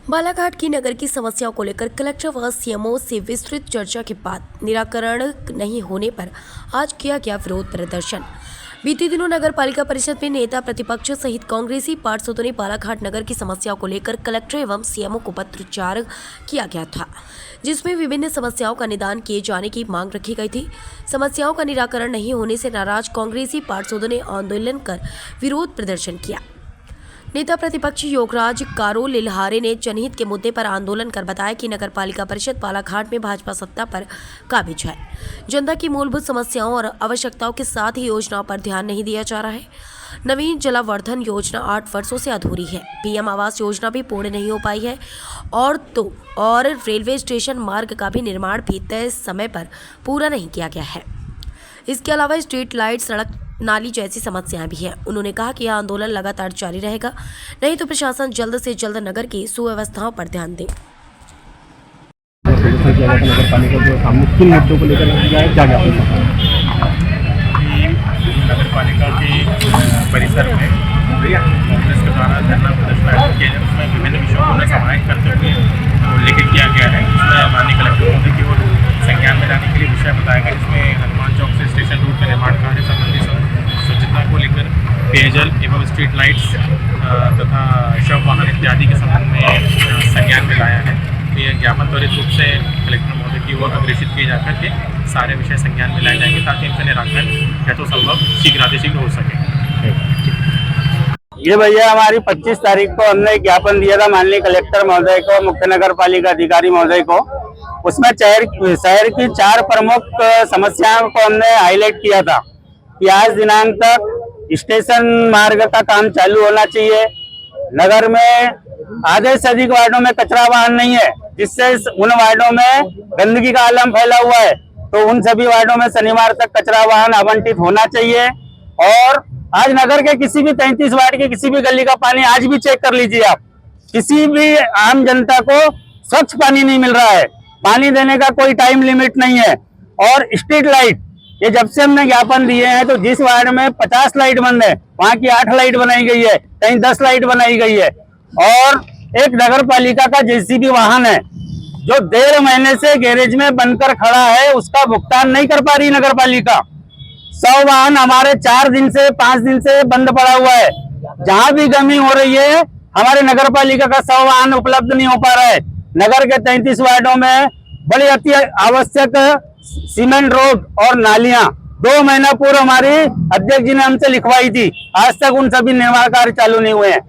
बालाघाट की नगर की समस्याओं को लेकर कलेक्टर व सीएमओ से विस्तृत चर्चा के बाद निराकरण नहीं होने पर आज किया गया विरोध प्रदर्शन। बीते दिनों नगर पालिका परिषद में नेता प्रतिपक्ष सहित कांग्रेसी पार्षदों ने बालाघाट नगर की समस्याओं को लेकर कलेक्टर एवं सीएमओ को पत्राचार किया गया था, जिसमें विभिन्न समस्याओं का निदान किए जाने की मांग रखी गई थी। समस्याओं का निराकरण नहीं होने से नाराज कांग्रेसी पार्षदों ने आंदोलन कर विरोध प्रदर्शन किया। नेता प्रतिपक्ष योगराज कारो लिल्हारे ने जनहित के मुद्दे पर आंदोलन कर बताया कि नगर पालिका परिषद बालाघाट में भाजपा सत्ता पर काबिज है। जनता की मूलभूत समस्याओं और आवश्यकताओं के साथ ही योजनाओं पर ध्यान नहीं दिया जा रहा है। नवीन जलावर्धन योजना 8 वर्षों से अधूरी है। पीएम आवास योजना भी पूर्ण नहीं हो पाई है और रेलवे स्टेशन मार्ग का भी निर्माण भी तय समय पर पूरा नहीं किया गया है। इसके अलावा स्ट्रीट लाइट, सड़क, नाली जैसी समस्याएं भी हैं। उन्होंने कहा कि यह आंदोलन लगातार जारी रहेगा, नहीं तो प्रशासन जल्द से जल्द नगर की सुव्यवस्थाओं पर ध्यान दे। नगर पालिका जो सामने किन मुद्दों को लेकर क्या नगर पालिका के परिसर में कांग्रेस के द्वारा धरना प्रदर्शन आयोजित किया जाए, उसमें विभिन्न विषयों को समाहित करते हुए उल्लेखित किया गया है। इसमें माननीय कलेक्टर महोदय की ओर संज्ञान में लाने के लिए विषय बताया गया, जिसमें हनुमान चौक से स्टेशन रोड का निर्माण कार्य संबंधी स्वच्छता को लेकर पेयजल एवं स्ट्रीट लाइट्स तथा शव वाहन इत्यादि के संबंध में संज्ञान में लाया है। तो यह ज्ञापन त्वरित रूप से कलेक्टर महोदय की ओर अग्रेषित किए जाकर के सारे विषय संज्ञान में लाए जाएंगे, ताकि इनका निराकरण यथोसंभव शीघ्रातिशीघ्र हो सके। ये भैया हमारी 25 तारीख को हमने ज्ञापन दिया था माननीय कलेक्टर महोदय को, मुख्य नगर पालिका अधिकारी महोदय को। उसमें शहर की 4 प्रमुख समस्याओं को हमने हाईलाइट किया था कि आज दिनांक तक स्टेशन मार्ग का काम चालू होना चाहिए। नगर में आधे से अधिक वार्डों में कचरा वाहन नहीं है, जिससे उन वार्डों में गंदगी का आलम फैला हुआ है। तो उन सभी वार्डों में शनिवार तक कचरा वाहन आवंटित होना चाहिए। और आज नगर के किसी भी 33 वार्ड के किसी भी गली का पानी आज भी चेक कर लीजिए आप, किसी भी आम जनता को स्वच्छ पानी नहीं मिल रहा है। पानी देने का कोई टाइम लिमिट नहीं है। और स्ट्रीट लाइट, ये जब से हमने ज्ञापन दिए हैं तो जिस वार्ड में 50 लाइट बंद है, वहां की 8 लाइट बनाई गई है, कहीं 10 लाइट बनाई गई है। और एक नगर पालिका का जेसीबी वाहन है जो 1.5 महीने से गैरेज में बनकर खड़ा है, उसका भुगतान नहीं कर पा रही नगर पालिका। 100 वाहन हमारे 4 दिन से 5 दिन से बंद पड़ा हुआ है। जहां भी कमी हो रही है, हमारे नगर पालिका का 100 वाहन उपलब्ध नहीं हो पा रहा है। नगर के 33 वार्डों में बड़ी अति आवश्यक सीमेंट रोड और नालियां 2 महीना पूर्व हमारी अध्यक्ष जी ने हमसे लिखवाई थी, आज तक उन सभी निर्माण कार्य चालू नहीं हुए हैं।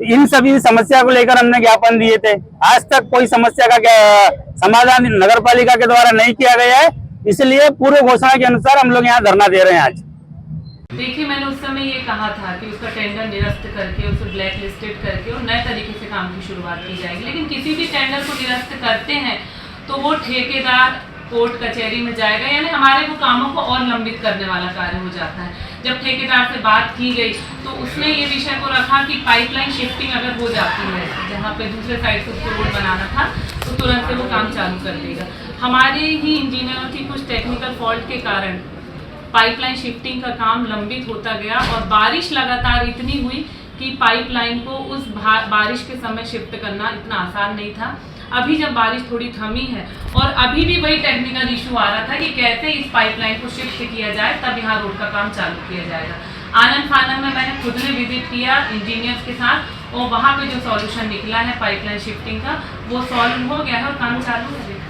इन सभी समस्या को लेकर हमने ज्ञापन दिए थे, आज तक कोई समस्या का समाधान नगर पालिका के द्वारा नहीं किया गया है। इसलिए पूर्व घोषणा के अनुसार हम लोग यहाँ धरना दे रहे हैं आज। देखिए, मैंने उस समय ये कहा था कि उसका टेंडर निरस्त करके, उसे ब्लैक लिस्टेड करके और नए तरीके से काम की शुरुआत की जाएगी। लेकिन किसी भी टेंडर को निरस्त करते हैं तो वो ठेकेदार कोर्ट कचहरी में जाएगा, यानी हमारे वो कामों को और लंबित करने वाला कार्य हो जाता है। जब ठेकेदार से बात की गई तो उसने ये विषय को रखा कि पाइपलाइन शिफ्टिंग अगर हो जाती है, जहाँ पे दूसरे साइड से उसको रोड बनाना था, तो तुरंत से वो काम चालू कर देगा। हमारे ही इंजीनियरों की कुछ टेक्निकल फॉल्ट के कारण पाइपलाइन शिफ्टिंग का काम लंबित होता गया और बारिश लगातार इतनी हुई कि पाइपलाइन को उस बारिश के समय शिफ्ट करना इतना आसान नहीं था। अभी जब बारिश थोड़ी थमी है और अभी भी वही टेक्निकल इशू आ रहा था कि कैसे इस पाइपलाइन को शिफ्ट किया जाए, तब यहाँ रोड का काम चालू किया जाएगा। आनंद फानंद में मैंने खुद ने विजिट किया इंजीनियर्स के साथ, और वहाँ पे जो सॉल्यूशन निकला है पाइपलाइन शिफ्टिंग का, वो सॉल्व हो गया है और काम चालू है।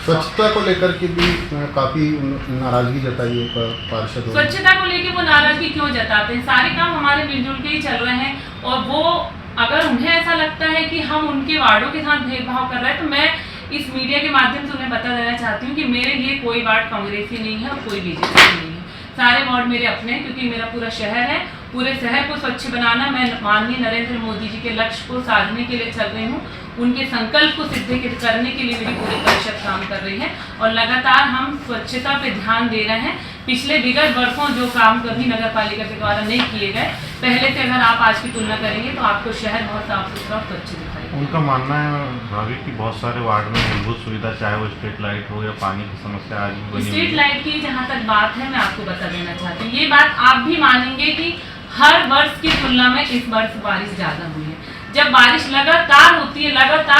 स्वच्छता को लेकर के भी काफी नाराजगी जताई है पार्षद। स्वच्छता को लेकर वो नाराजगी क्यों जताते हैं? सारे काम हमारे मिलजुल के ही चल रहे हैं, और वो अगर उन्हें ऐसा लगता है कि हम उनके वार्डों के साथ भेदभाव कर रहे हैं, तो मैं इस मीडिया के माध्यम से उन्हें बता देना चाहती हूँ कि मेरे लिए कोई वार्ड कांग्रेसी नहीं है और कोई बीजेपी नहीं है। सारे वार्ड मेरे अपने हैं, क्योंकि मेरा पूरा शहर है। पूरे शहर को स्वच्छ बनाना मैं माननीय नरेंद्र मोदी जी के लक्ष्य को साधने के लिए चल रही हूँ। उनके संकल्प को सिद्ध करने के लिए मेरी पूरी परिषद काम कर रही है और लगातार हम स्वच्छता पे ध्यान दे रहे हैं। पिछले विगत वर्षों जो काम कभी नगर पालिका के द्वारा नहीं किए गए, पहले से अगर आप आज की तुलना करेंगे तो आपको शहर बहुत साफ सुथरा स्वच्छ दिखाई। उनका मानना है भाभी कि बहुत सारे वार्ड में मूलभूत सुविधा, चाहे वो स्ट्रीट लाइट हो या पानी की समस्या, आज भी स्ट्रीट लाइट की जहाँ तक बात है, मैं आपको बता देना चाहती हूँ, ये बात आप भी मानेंगे कि हर वर्ष की तुलना में इस वर्ष बारिश ज़्यादा हुई है। जब बारिश लगातार होती है, लगातार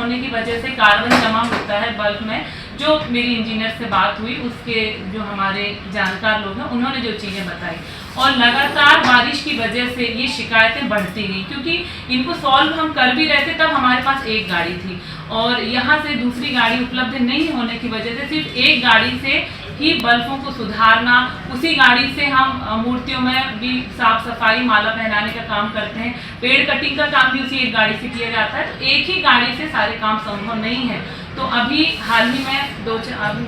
होने की वजह से कार्बन जमा होता है बल्ब में। जो मेरी इंजीनियर से बात हुई, उसके जो हमारे जानकार लोग हैं उन्होंने जो चीज़ें बताई, और लगातार बारिश की वजह से ये शिकायतें बढ़ती गई, क्योंकि इनको सॉल्व हम कर भी रहे थे तब हमारे पास एक गाड़ी थी और यहाँ से दूसरी गाड़ी उपलब्ध नहीं होने की वजह से सिर्फ एक गाड़ी से ही बल्बों को सुधारना, उसी गाड़ी से हम मूर्तियों में भी साफ सफाई, माला पहनाने का काम करते हैं, पेड़ कटिंग का काम भी उसी एक गाड़ी से किया जाता है। तो एक ही गाड़ी से सारे काम संभव नहीं है। तो अभी हाल ही में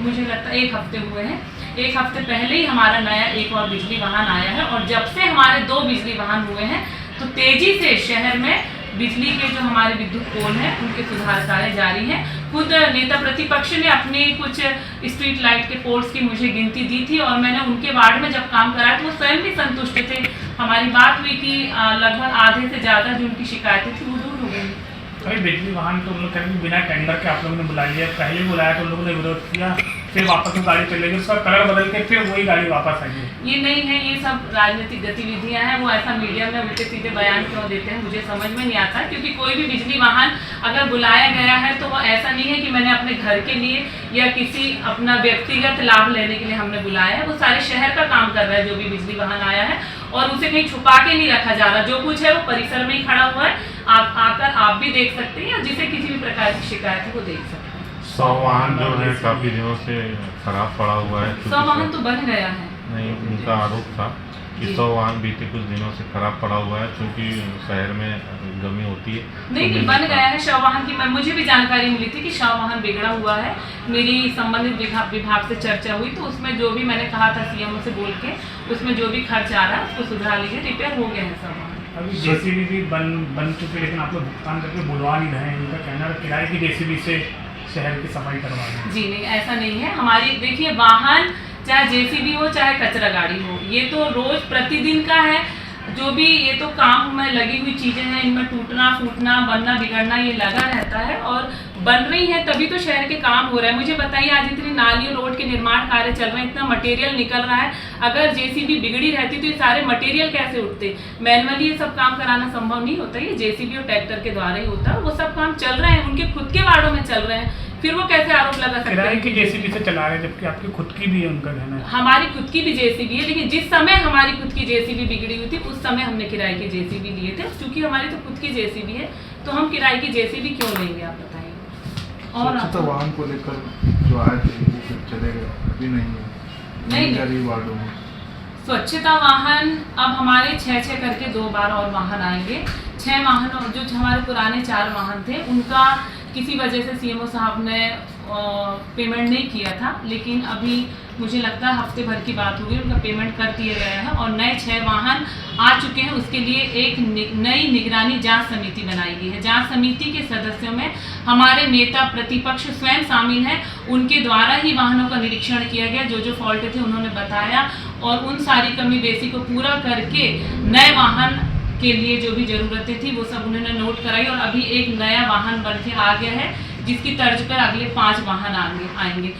मुझे लगता है 1 हफ्ते हुए हैं, 1 हफ्ते पहले ही हमारा नया एक और बिजली वाहन आया है, और जब से हमारे 2 बिजली वाहन हुए हैं तो तेजी से शहर में बिजली के जो हमारे विद्युत पोल हैं उनके सुधार कार्य जारी हैं। खुद नेता प्रतिपक्ष ने अपने कुछ स्ट्रीट लाइट के पोल्स की मुझे गिनती दी थी, और मैंने उनके वार्ड में जब काम कराया तो वो स्वयं भी संतुष्ट थे। हमारी बात हुई कि लगभग आधे से ज़्यादा जो उनकी शिकायतें थी वो दूर हो गई। भाई बिजली वाहन तो उन लोग कहीं बिना टेंडर के आप लोगों ने बुलाई है, पहले बुलाया तो उन लोगों ने विरोध किया, फिर वापस वो गाड़ी चलेगी, उसका कलर बदल के फिर वही गाड़ी वापस आई है। ये नहीं है, ये सब राजनीतिक गतिविधियां हैं। वो ऐसा मीडिया में उल्टे सीधे बयान क्यों देते हैं मुझे समझ में नहीं आता, क्योंकि कोई भी बिजली वाहन अगर बुलाया गया है तो वो ऐसा नहीं है कि मैंने अपने घर के लिए या किसी अपना व्यक्तिगत लाभ लेने के लिए हमने बुलाया है। वो सारे शहर का काम कर रहा है जो भी बिजली वाहन आया है, और उसे कहीं छुपा के नहीं रखा जा रहा। जो कुछ है वो परिसर में ही खड़ा हुआ है, आप आकर आप भी देख सकते हैं, या जिसे किसी भी प्रकार की शिकायत है वो देख सकते हैं। 100 वाहन जो है काफी दिनों से खराब पड़ा हुआ है। 100 वाहन तो बन गया है। नहीं, उनका आरोप था कि 100 वाहन बीते कुछ दिनों से खराब पड़ा हुआ है, क्योंकि शहर में गर्मी होती है। नहीं, बन गया है शव वाहन की। मुझे भी जानकारी मिली थी कि शव वाहन बिगड़ा हुआ है। मेरी संबंधित विभाग से चर्चा हुई तो उसमें जो भी मैंने कहा था सीएमओ से बोल के, उसमें जो भी खर्च आ रहा है उसको सुधार लीजिए, रिपेयर हो गया है शव वाहन। अभी जेसीबी भी बन चुके, लेकिन आप लोग भुगतान करके बुलवा नहीं रहे हैं। उनका कहना है किराए की जेसीबी से शहर की सफाई करवा रहे हैं। जी नहीं, ऐसा नहीं है। हमारी देखिए, वाहन चाहे जेसीबी हो चाहे कचरा गाड़ी हो, ये तो रोज प्रतिदिन का है। जो भी ये तो काम में लगी हुई चीज़ें हैं, इनमें टूटना फूटना, बनना बिगड़ना ये लगा रहता है, और बन रही है तभी तो शहर के काम हो रहा है। मुझे बताइए, आज इतनी नालियों रोड के निर्माण कार्य चल रहे हैं, इतना मटेरियल निकल रहा है, अगर जेसीबी बिगड़ी रहती तो ये सारे मटेरियल कैसे उठते? मैनुअली ये सब काम कराना संभव नहीं होता, ये जेसीबी और ट्रैक्टर के द्वारा ही होता है। वो सब काम चल रहे हैं, उनके खुद के वार्डों में चल रहे हैं, फिर वो कैसे आरोप लगा सकते हैं? किराए की जेसीबी से चला रहे हैं, जबकि आपकी खुद की भी है, उनका कहना है। हमारी खुद की भी जेसीबी है, लेकिन जिस समय हमारी खुद की जेसीबी बिगड़ी हुई थी उस समय हमने किराए की जेसीबी लिए थे। क्योंकि हमारी तो खुद की जेसीबी है तो हम किराए की जेसीबी क्यों लेंगे, आप बताइए। और स्वच्छता वाहन को लेकर जो आए थे वो फिर चले गए, अभी नहीं है। नहीं, वार्डों में स्वच्छता वाहन अब हमारे 6 करके 2 बार और वाहन आएंगे। 6 वाहन जो हमारे पुराने 4 वाहन थे उनका किसी वजह से सीएमओ साहब ने पेमेंट नहीं किया था, लेकिन अभी मुझे लगता है हफ्ते भर की बात हुई, उनका पेमेंट कर दिया गया है और नए 6 वाहन आ चुके हैं। उसके लिए एक नई निगरानी जांच समिति बनाई गई है। जांच समिति के सदस्यों में हमारे नेता प्रतिपक्ष स्वयं शामिल हैं। उनके द्वारा ही वाहनों का निरीक्षण किया गया, जो फॉल्ट थे उन्होंने बताया, और उन सारी कमी बेसी को पूरा करके नए वाहन के लिए जो भी ज़रूरतें थी वो सब उन्होंने नोट कराई, और अभी एक नया वाहन बन के आ गया है जिसकी तर्ज पर अगले 5 वाहन आएंगे।